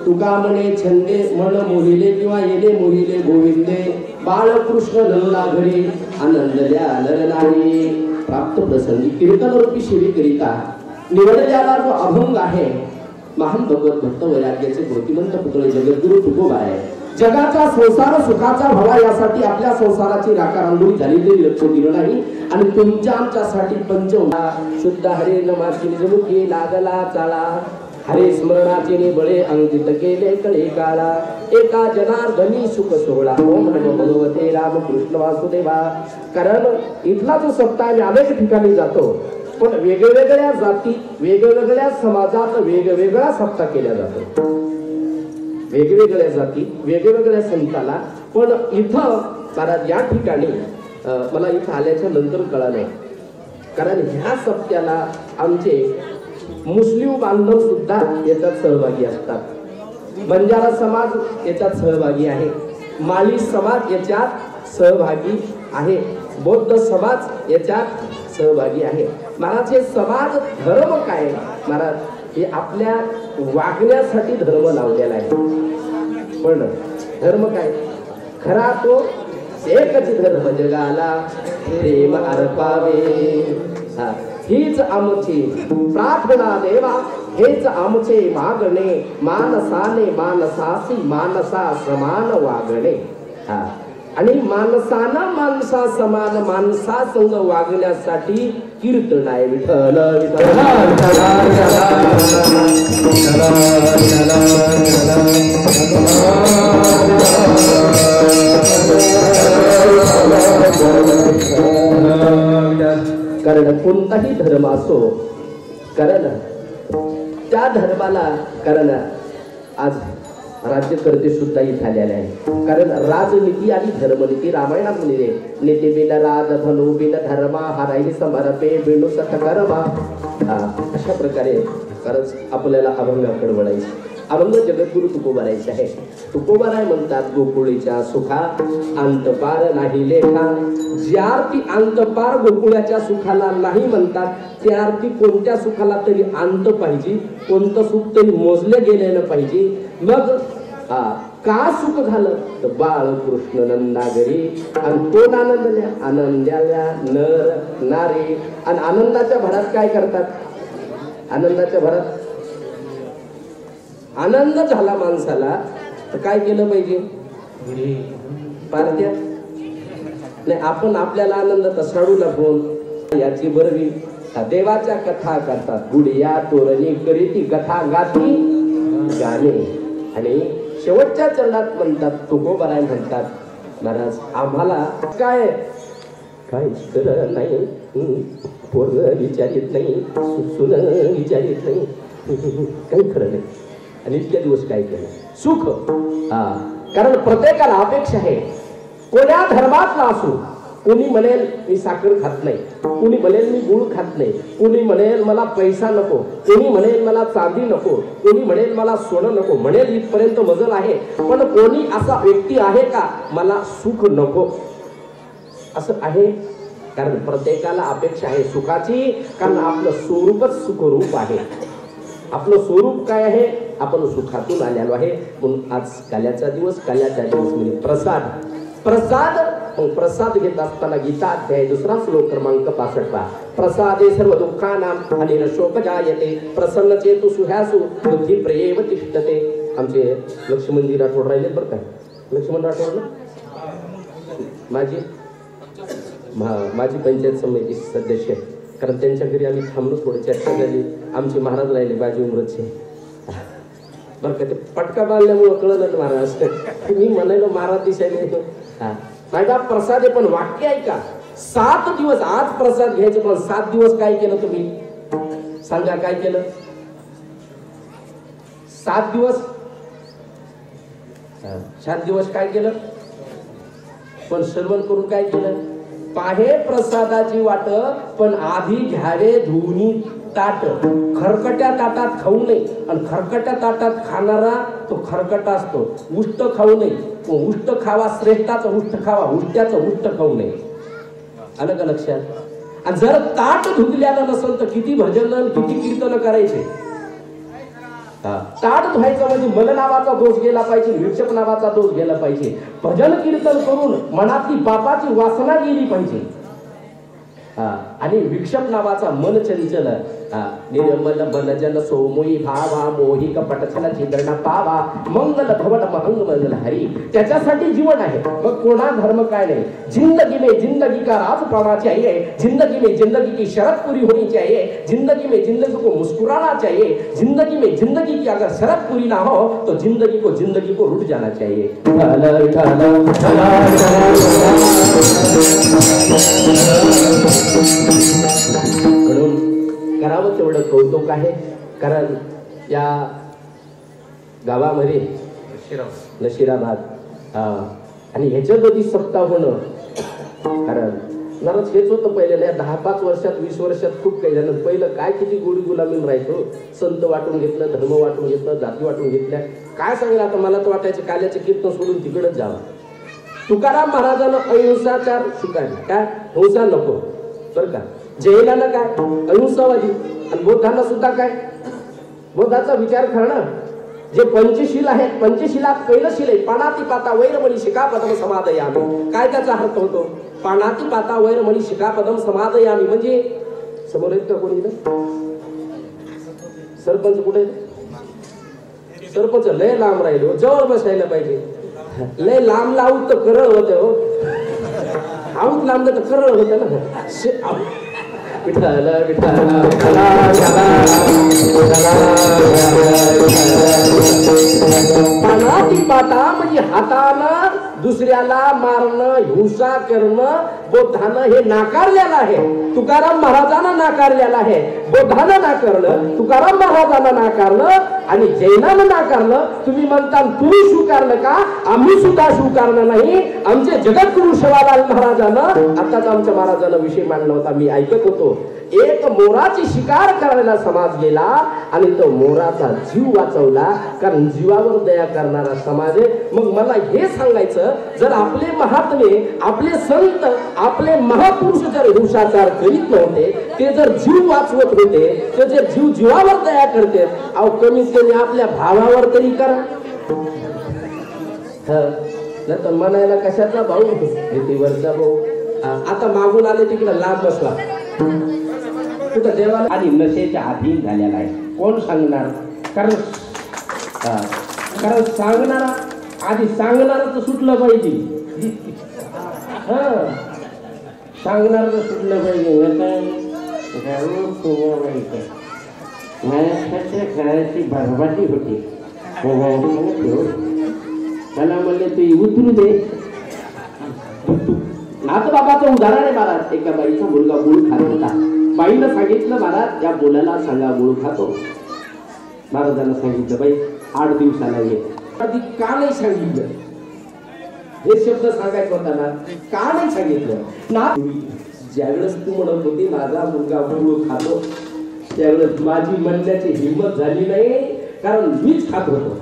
तुका म्हणे छंदे मन मोहिले किंवा येले मोहिले गोविंदे बाळकृष्ण नंदा घरी आनंदल्या नरनारी प्राप्त प्रसंगी कीर्तन रूपी सेवे करिता निवडलेला जो अभंग आहे महान भगवत भक्त वैराग्याचे मूर्तिमंत पुत्र जगद्गुरु तुकोबा आहे. जगाचा संसार सुखाचा व्हावा यासाठी आपल्या संसाराची राखारांगोळी झालेली लक्ष दिलं नाही आणि तुमच्या आमच्यासाठी पंचमला शुद्ध हरे नमाची निजमुखी लागला चाळा हरे स्मरणाचे बळे अंकित केले कळे काळा एका जनार्दनी सुख सोहळा ओम नमो भगवते रामकृष्ण वासुदेवा. कारण इथला जो सप्ताह आम्ही अनेक ठिकाणी जातो पण वेगवेगळ्या जाती वेगवेगळ्या समाजात वेगवेगळा सप्ताह केला जातो. वेगवेगळ्या जाती वेगवेगळ्या संताला पण इथं महाराज या ठिकाणी मला इथं आल्याच्या नंतर कळालं कारण ह्या सप्त्याला आमचे मुस्लिम बांधव सुद्धा याच्यात सहभागी असतात. बंजारा समाज याच्यात सहभागी आहे. माळी समाज याच्यात सहभागी आहे. बौद्ध समाज याच्यात सहभागी आहे. महाराज हे समाज धर्म काय महाराज हे आपल्या वागण्यासाठी धर्म लावलेला आहे. पण धर्म काय खरा तो एकच धर्म जगाला प्रेम अर्पावे. हीच आमची प्रार्थना देवा हेच आमचे मागणे मानसाने मानसासी मानसा समान वागणे. आणि माणसानं माणसा समान माणसा संग वागण्यासाठी कीर्तन आहे. विठ्ठल कारण कोणताही धर्म असो कारण त्या धर्माला कारण आज राज्यकर्ते सुद्धा इथे आलेले आहे. कारण राजनीती आणि धर्मनीती रामायणात लिहिले नेते बिन राज धनु बिन धर्मा हराई समर्पे बिनु सतकर्मा. अशा प्रकारे खरंच आपल्याला अभंगाकडे वळायचं. अभंग जगद्गुरु तुकोबारायचे आहे. तुकोबाराय म्हणतात गोकुळीच्या सुखा अंत पार नाही लेखा. ज्या अर्थी अंत पार गोकुळाच्या सुखाला नाही म्हणतात त्या अर्थी कोणत्या सुखाला तरी अंत पाहिजे. कोणतं सुख तरी मोजले गेलेलं पाहिजे. मग का सुख झालं तर बाळकृष्ण नंदागरी आणि कोण आनंदल्या आनंदाल्या नर नारी. आणि आनंदाच्या भरात काय करतात आनंदाच्या भरात आनंद झाला माणसाला तर काय केलं पाहिजे पार्ट्या नाही. आपण आपल्याला आनंद तसाडूला फोन याची बरवी देवाच्या कथा करतात. गुडिया तोरणी करीती कथा गाती गाणे. आणि शेवटच्या चरणात म्हणतात तुकोबाराय म्हणतात महाराज आम्हाला काय काय कर नाही पोरग विचारित नाही सुन विचारित नाही काही खरं नाही. आणि इतक्या दिवस काय केलं सुख. कारण प्रत्येकाला अपेक्षा आहे कोण्या धर्मातला असो. कोणी म्हणेल मी साखर खात नाही, कोणी म्हणेल मी गुळ खात नाही, कोणी म्हणेल मला पैसा नको, कोणी म्हणेल मला चांदी नको, कोणी म्हणेल मला सोनं नको. म्हणेल इथपर्यंत मजल आहे. पण कोणी असा व्यक्ती आहे का मला सुख नको असं आहे. कारण प्रत्येकाला अपेक्षा आहे सुखाची. कारण आपलं स्वरूपच सुखरूप आहे. आपलं स्वरूप काय आहे आपण सुखातून आलेलो आहे. म्हणून आज काल्याचा दिवस काल्याचा दिवस म्हणजे प्रसाद. प्रसाद प्रसाद घेत असताना गीता अध्याय 2 श्लोक क्रमांक 65 प्रसादे सर्व दुःखानां अनिरशोक जायते प्रसन्न चेतु सुहासु बुद्धी प्रेम तिष्ठते. आमचे लक्ष्मणजी राठोड राहिले बरं काय. लक्ष्मण राठोड ना माझी पंचायत समिती सदस्य. कारण त्यांच्या घरी आम्ही थांबलो थोडी चर्चा झाली. आमचे महाराज राहिले बाजी उमरतचे बरं का. ते पटका बांधल्यामुळं कळलं महाराज मी म्हणायला महाराज दिसायला माझा प्रसाद आहे. पण वाक्य आहे का 7 दिवस आज प्रसाद घ्यायचं पण 7 दिवस काय केलं तुम्ही सांगा काय केलं. 7 दिवस काय केलं पण श्रवण करून काय केलं. पाहे प्रसादाची वाट पण आधी घ्यावे धुनी ताट. खरकट्या ताटात खाऊ नये. आणि खरकट्या ताटात खाणारा तो खरकटा असतो. उष्ट खाऊ नये. उष्ट खावा श्रेष्ठाचं उष्ट खावा उष्ट्याचं उष्ट खाऊ नये. आलं का लक्षात. आणि जर ताट धुतल्यानं नसेल तर किती भजन किती कीर्तन करायचे. ताट धुवायचं म्हणजे मन नावाचा दोष गेला पाहिजे, विक्षेप नावाचा दोष गेला पाहिजे. भजन कीर्तन करून मनातली पापाची वासना गेली पाहिजे. आणि विक्षेप नावाचा मन चंचल निर्मल मन जन सोमोई भावा मोही कपट छल छिद्रण पावा मंगल भवट महंग मंगल हरी. त्याच्यासाठी जीवन आहे. मग कोणा धर्म काय नाही. जिंदगी में जिंदगी का राज पाना चाहिए, जिंदगी में जिंदगी की शरत पूरी होनी चाहिए, जिंदगी में जिंदगी को मुस्कुराना चाहिए, जिंदगी में जिंदगी की अगर शरत पूरी ना हो तो जिंदगी को रुट जाना चाहिए. म्हणून करावं तेवढं कौतुक आहे. कारण या गावामध्ये नशिराबाद आणि ह्याच्या कधी सप्ताह होणं, कारण नरच हेच होतं पहिले नाही. 10-5 वर्षात 20 वर्षात खूप काही झालं. पहिलं काय किती गोडी गुलामीन राहायचो. संत वाटून घेतलं, धर्म वाटून घेतलं, जाती वाटून घेतल्या. काय सांगेल आता, मला तर वाटायचं काल्याचं कीर्तन सोडून तिकडच जावं. तुकाराम महाराजांना अहिंसाचार शिकायला, काय हिंसा नको बरं का. जैनानं काय अहिंसावादी, आणि बौद्धांना सुद्धा काय बौद्धाचा विचार करणं. जे पंचशील आहेत, पंचशिलात पहिलं शिल आहे पाणाती पाता वैरमणी शिखापदम समादयामी. काय त्याचा अर्थ होतो? पाणाती पाता वैरमणी शिखापदम समादयामी म्हणजे समोर आहेत का कोणी? सरपंच कुठे? सरपंच लय लांब राहिलो, जवळ बसायला पाहिजे. लय लांब लावून तर करळ होते हो. आऊत लांब तर करळ होते ना. विठ्ठल विठ्ठल पानाती पाता म्हणजे हातानं दुसऱ्याला मारणं, हिंसा करणं बौद्धानं हे नाकारलेलं आहे. तुकाराम महाराजांना नाकारलेलं आहे. बौद्धानं नाकारलं, तुकाराम महाराजांना नाकारलं आणि जैनानं नाकारलं. तुम्ही म्हणता तुम्ही स्वीकारलं का? आम्ही सुद्धा स्वीकारलं नाही. आमचे जगद्गुरु शिवालाल महाराजानं आताच आमच्या महाराजांना विषय मांडला होता, मी ऐकत होतो. एक मोराची शिकार करायला समाज गेला आणि तो मोराचा जीव वाचवला, कारण जीवावर दया करणारा समाज आहे. मग मला हे सांगायचं, जर आपले महात्मे, आपले संत, आपले महापुरुष जर हिंसाचार करीत नव्हते, ते जर जीव वाचवत होते, ते जर जीवावर दया करते, अहो कमीत कमी आपल्या भावावर तरी करा. नाही तर म्हणायला कशाचा भाऊ, शेतीवरचा भाऊ. आता मागून आले तिकडे लांब बसला कुठं देवाला आणि नशेच्या अधीन झालेला आहे. कोण सांगणार? कारण सांगणारा आधी सांगणार तर सुटलं पाहिजे. सांगणार तर सुटलं पाहिजे. माझ्या घराची बरबादी होती. त्याला म्हणले तू उतरू दे. नाथ बाबाचं उदाहरण आहे महाराज. एका बाईचा मुलगा गुळ खात होता. बाईनं सांगितलं महाराज या मुलाला सांगा गुळ खातो. महाराजांना सांगितलं बाई 8 दिवसाला ये. आधी का नाही सांगितलं? हे शब्द सांगायचं होता ना, का नाही सांगितलं ना? ज्यावेळेस तू म्हणत होती माझा मुलगा गुळ खातो, त्यावेळेस माझी म्हणण्याची हिंमत झाली नाही, कारण मीच खात होतो.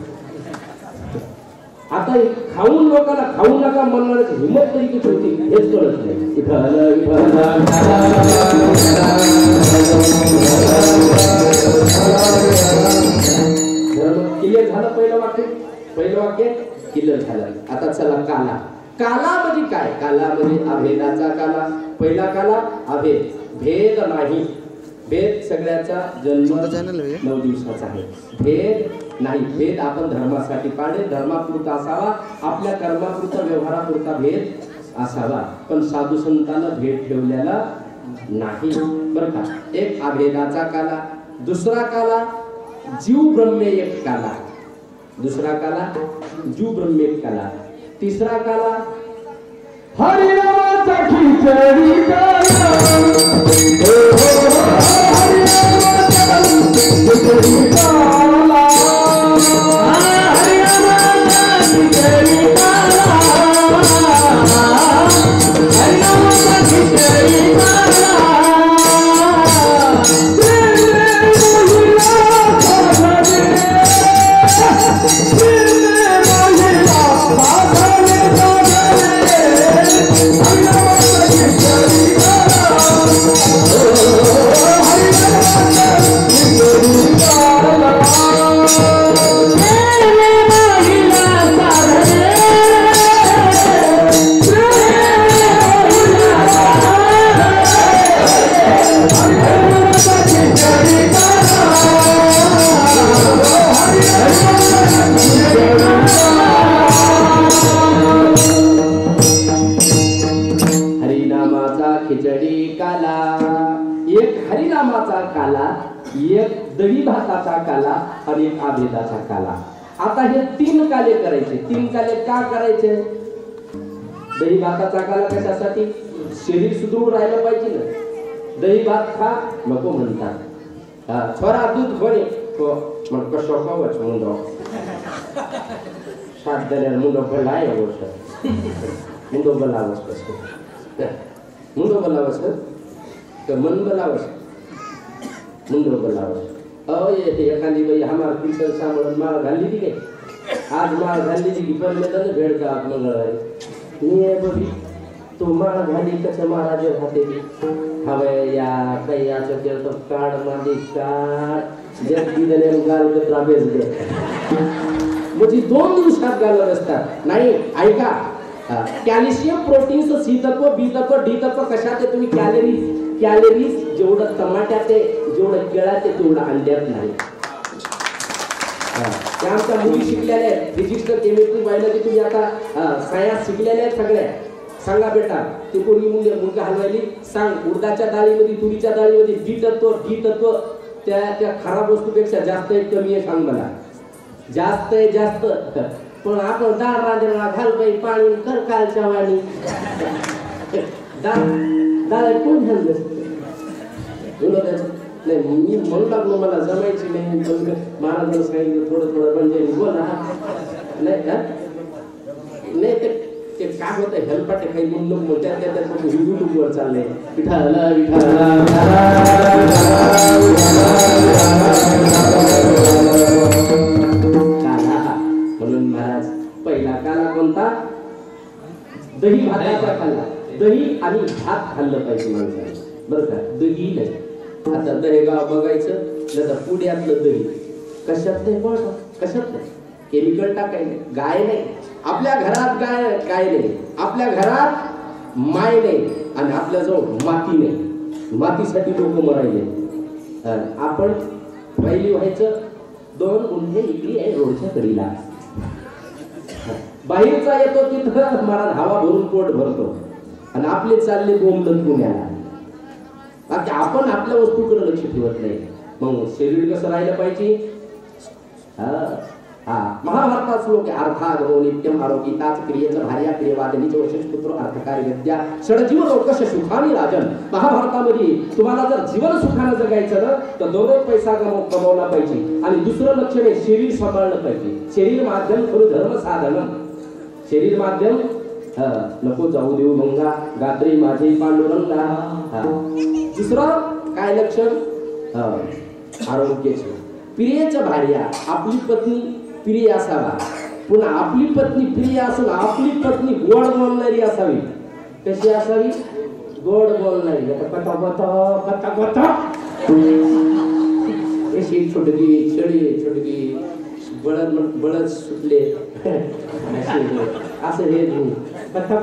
आता खाऊन लोकांना खाऊ नका म्हणण्याची हिंमत तरी किती होती हेच कळत नाही. क्लिअर झालं पहिलं वाक्य. पहिलं वाक्य क्लिअर झालं. आता चला काला. काला म्हणजे काय? काला म्हणजे अभेदाचा काला. पहिला काला अभेद, भेद नाही. भेद सगळ्याचा जन्म 9 दिवसाचा आहे. भेद नाही. भेद आपण धर्मासाठी पाळले, धर्मापुरता असावा, आपल्या कर्मापुरता व्यवहारापुरता भेद असावा, पण साधू संतांना भेद ठेवलेला नाही बरं का. एक अभेदाचा काला. दुसरा काला जीव ब्रह्मेक काला. दुसरा काला जीव ब्रह्मेक काला. तिसरा काला हरिनामाचा खिचडी काला. Oh दही भाताचा काला आणि एक आभेदाचा काला. आता हे 3 काले करायचे. 3 काले का करायचे? दही भाताचा काला कशासाठी? शरीर सुदृढ राहायला पाहिजे ना. दही भात खा नको म्हणतात. छोरा दूध बने मग कसं कवच मुंडो सात दल्यार मुंडो भलाय गोष्ट मुंडो बलावस कसं मुंडो बलावस तर मन बलावस मुंडो बलावस. एखादी बाई हमार कीर्तन सांभाळून माळ घालली ती काय आज माळ घालली ती पण भेट का मंगळवारी मी बघी तू माळ घाली कसं महाराज हाते हवय या काही असं केलं तर काढ माझे काढ जगदी दले गाल कचरा बेस दे म्हणजे 2 दिवसात घालत असतात. नाही ऐका कॅल्शियम प्रोटीन्स सी तत्व बी तत्व डी तत्व कशात आहे तुम्ही कॅलरीज जेवढं टमाट्यात आहे जेवढं केळात आहे तेवढं अंड्यात नाही. त्या आमच्या मुली शिकलेल्या आहेत फिजिक्स केमिस्ट्री बायोलॉजी तुम्ही आता सायन्स शिकलेल्या आहेत सगळ्या. सांगा बेटा ती पोरगी मुलगा हलवायली सांग उडदाच्या डाळीमध्ये तुरीच्या डाळीमध्ये डी तत्व त्या खराब वस्तूपेक्षा जास्त आहे कमी आहे सांग मला. जास्त आहे जास्त पण आपण डाळ रांधणा घाल बाई पाणी कर कालच्या वाणी डाळ कोण घाल नाही मी म्हणू लागलो मला जमायची नाही पण महाराजांना सांगितलं थोडं म्हणजे बोला नाही ते काय होतं हेल्पाटे काही म्हणून मग त्या युट्यूबवर चाललंय विठाला म्हणून महाराज पहिला काला कोणता? दही भाताचा काला. दही आणि भात खाल्लं पाहिजे माणसाने बरं का. दही नाही. आता दहेगाव बघायचं नाही तर पुण्यातलं दही कशात नाही बघ कशात नाही केमिकल टाकायला गाय नाही. आपल्या घरात गाय नाही. आपल्या घरात माय नाही आणि आपल्याजवळ माती नाही. मातीसाठी लोक मरायले. आपण पहिली व्हायचं 2 गुंठे इकडे आहे रोडच्या कडीला. बाहेरचा येतो तिथं महाराज हवा भरून पोट भरतो आणि आपले चालले बोंबलत पुण्याला. बाकी आपण आपल्या वस्तूकडे लक्ष ठेवत नाही. मग शरीर कसं राहिलं पाहिजे? महाभारतात श्लोक आहे अर्थागमो नित्यम आरोग्यताच क्रियेचं भार्या क्रियवादिनीचे वशेष पुत्र अर्थकारी विद्या षडजीव लोकश सुखानी राजन. महाभारतामध्ये तुम्हाला जर जीवन सुखानं जगायचं ना तर दररोज पैसा कमवला पाहिजे आणि दुसरं लक्षण आहे शरीर सांभाळलं पाहिजे. शरीर माध्यम खरं धर्म साधन. शरीर माध्यम नको जाऊ देऊ मंगा गात्री माझे पांडुरंगा. दुसरं काय लक्षण? आरोग्याचे. प्रियेच्या भार्या आपली पत्नी प्रिय असावा पुन्हा आपली पत्नी प्रिय असून आपली पत्नी गोड बोलणारी असावी. कशी असावी? गोड बोलणारी. अशी छोटकी बळद सुटले असं हे कथा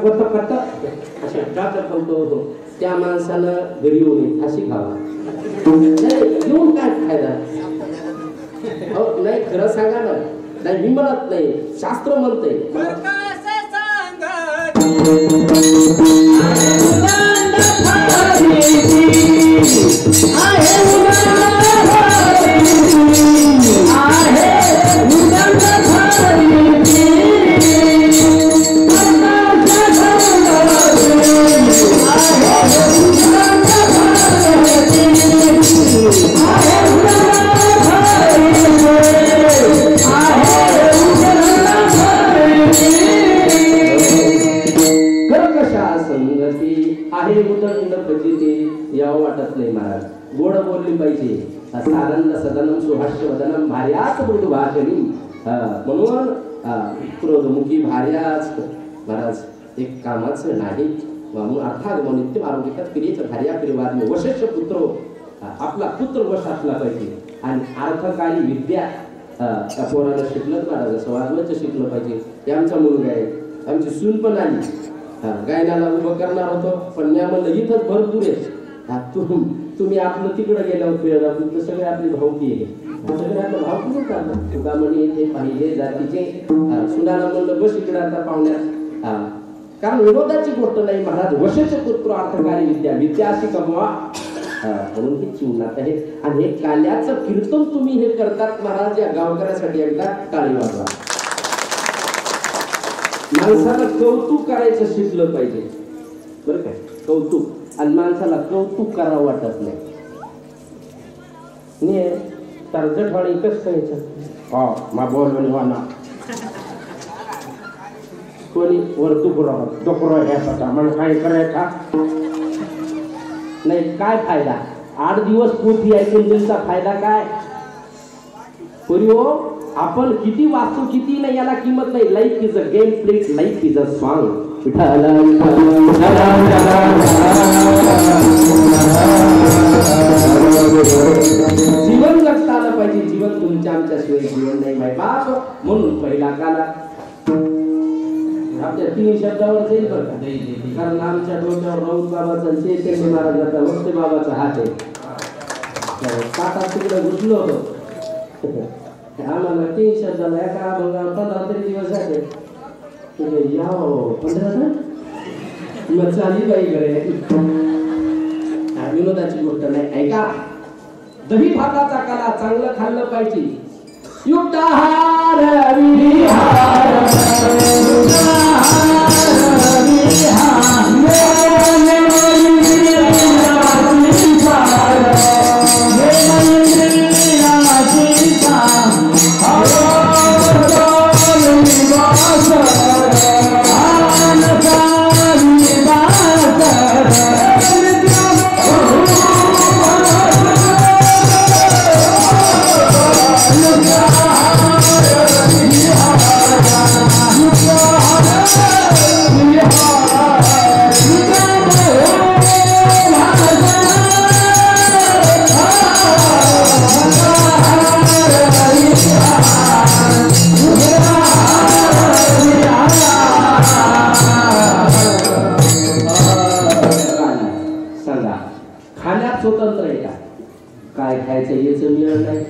अशा टाकत होतो त्या माणसानं घरी येऊन फाशी खावा. येऊन काय फायदा? नाही खरं सांगा ना. नाही मी म्हणत नाही शास्त्र म्हणतंय. यावं वाटत नाही महाराज. गोड बोलली पाहिजे. सानंद सदनम सुहास्य वदनम भार्याच मृदू भाषणी. म्हणून क्रोधमुखी भार्याच महाराज एक कामाचं नाही. म्हणून अर्थात नित्यम आरोग्यात क्रियेचं भार्या क्रियवादी वशेष पुत्र आपला पुत्र वश असला पाहिजे. आणि अर्थकारी विद्या त्या पोराला शिकलं महाराज समाजवरच शिकलं पाहिजे. हे आमचा मुलगा आहे. आमची सून पण आली गायनाला उभं करणार होतो पण या म्हणलं इथंच भरपूर आहे. तुम्ही आपलं तिकडं गेल्यावर फिरला तुमचं सगळे आपली भावकी आहे. सगळे आपलं भावकी चाललं तुका म्हणे ते पाहिले जातीचे सुनाला म्हणलं बस इकडे आता पाहुण्यात. कारण विरोधाची गोष्ट नाही महाराज. वशेष पुत्र अर्थकारी विद्या अशी कमवा म्हणून हे चिवनात आहे. आणि हे काल्याचं कीर्तन तुम्ही हे करतात महाराज, या गावकऱ्यासाठी एकदा टाळी वाजवा. माणसाला कौतुक करायचं शिकलं पाहिजे बरं काय, कौतुक. आणि माणसाला कौतुक करावं वाटत नाही. तरजटवाणी कस करायचं मा बोल म्हणे कोणी वरतू डोकरं घ्यायचा मग काय करायचा नाही. काय फायदा? 8 दिवस पोथी ऐकून त्यांचा फायदा काय? पुरी हो, आपण किती वाचू किती नाही याला किंमत नाही. Life is a game play it, life is a song. जीवन जगता आलं पाहिजे. जीवन तुमच्या आमच्याशिवाय जीवन नाही माहिती बाप. म्हणून पहिला काला आपल्या 3 शब्दावर जाईल बरं का. कारण आमच्या डोक्यावर राऊत बाबाचा चैतन्य महाराजाचा वक्ते बाबाचा हात आहे. 7-8 तिकडे घुसलो होतो. आम्हाला 3 शब्दाला एका 15 तरी दिवस झाले. 15 मग चाली बाई घरे. विनोदाची गोष्ट नाही. ऐका, दही भाताचा काला चांगलं खाल्लं पाहिजे. युक्ताहार विहार स्वतंत्र आहे का? काय खायचं याचं मिळत नाही,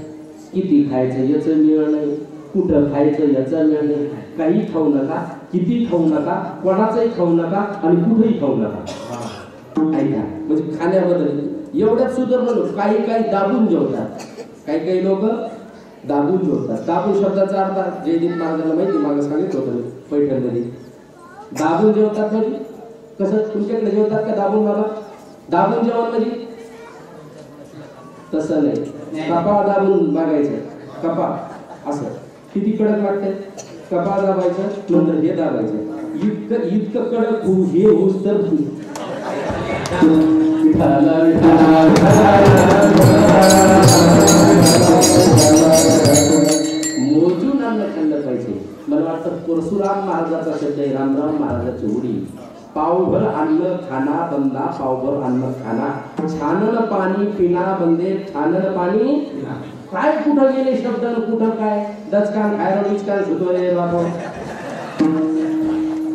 किती खायचं याचं मिळत नाही, कुठं खायचं याचं मिळत नाही. काही खाऊ नका, किती खाऊ नका, कोणाचंही खाऊ नका आणि कुठेही खाऊ नका. ऐका, म्हणजे खाण्याबद्दल एवढ्याच सुधारणं. काही दाबून जेवतात, काही लोक दाबून जेवतात. दाबून शब्दाचा अर्थ जयदीप महाराजांना माहिती, मागं सांगितलं होतं पैठणमध्ये. दाबून जेवतात म्हणजे कसं? तुमच्याकडे जेवतात का दाबून? बाबा दाबून जेवण म्हणजे तसं नाही. कपा दाबून बघायचं. कपा असं किती कडक वाटतंय. कपा दाबायचं नंतर हे दाबायचं. इतकं कडक होऊ हे होऊस तर मोजून अन्न खाल्लं पाहिजे. मला वाटतं परशुराम महाराजाचा शब्द आहे, रामराव महाराजाची उडी. पावभर अन्न खाना बंदा, पावभर अन्न खाना. छानन पाणी पिना बंदे, छानन पाणी. काय कुठं गेले शब्द, कुठं काय दचकान खायला डिचकान सुटवले बाबा.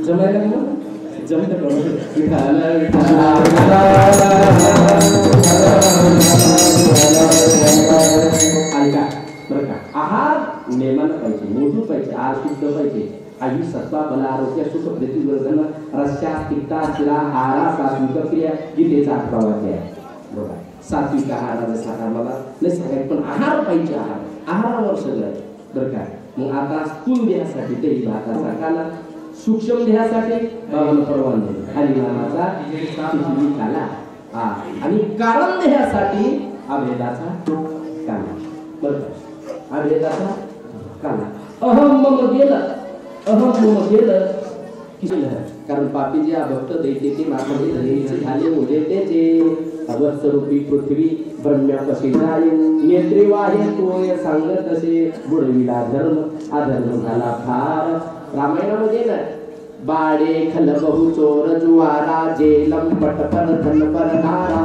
जमायला मग जमत बरं का. आहार नेमानं पाहिजे, मोठून पाहिजे, आहार शुद्ध पाहिजे. आयु सत्वा बल आरोग्य सुख प्रतिवर्धन रस्या तिक्ता शिरा आहारा सात्विक क्रिया गीतेचा 8वा अध्याय आहे. बघा, सात्विक आहार जसा मला नाही सांगायचं, पण आहार पाहिजे. आहारावर सगळं बरं का. मग आता स्थूल देहासाठी दही भाताचा काला, सूक्ष्म देहासाठी बाबांना परवानगी हरिनामाचा काला, आणि कारण देहासाठी अभेदाचा काला. बरं का, अभेदाचा काला. अहम मम गेलं, अहम मम गेलं किती. कारण पापी जे भक्त दैते ते माथाने धनेचे झाले उदे त्याचे. अवत्सरूपी पृथ्वी ब्रह्म्या कशी जाये, नेत्रे वाहे तोय सांगत असे. बुडविला धर्म, अधर्म झाला फार. रामायणामध्ये ना, बाडे खल बहु चोर जुवारा, जेलम पटपर धन पर नारा.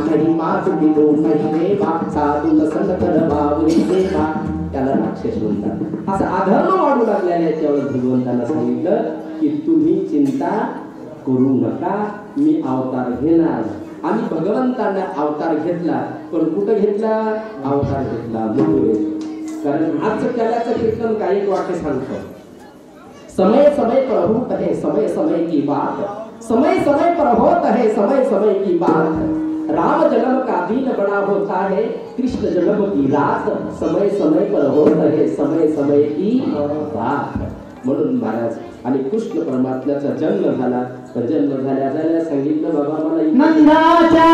नाही माचुकी दो महिने बा, साधू नसन कर बावरी देवा. त्याला राक्षस म्हणतात. असं अधर्म वाढू लागलेला आहे. त्यावेळेस भगवंतांना सांगितलं की तुम्ही चिंता करू नका, मी अवतार घेणार. आणि भगवंतांना अवतार घेतला, पण कुठं घेतला? अवतार घेतला मथुरेत. कारण आजचं त्यालाचं कीर्तन काही वाक्य सांगतो. समय समय पर होत है समय समय की बात, समय समय पर होत है समय समय की बात. राम जन्म का दिन बड़ा होता है, कृष्ण जन्म की रात समय समय पर होत है, समय समय की बात. म्हणून महाराज आणि कृष्ण परमात्म्याचा जन्म झाला. पण जन्म झाल्या सांगितलं बाबा मला नंदाच्या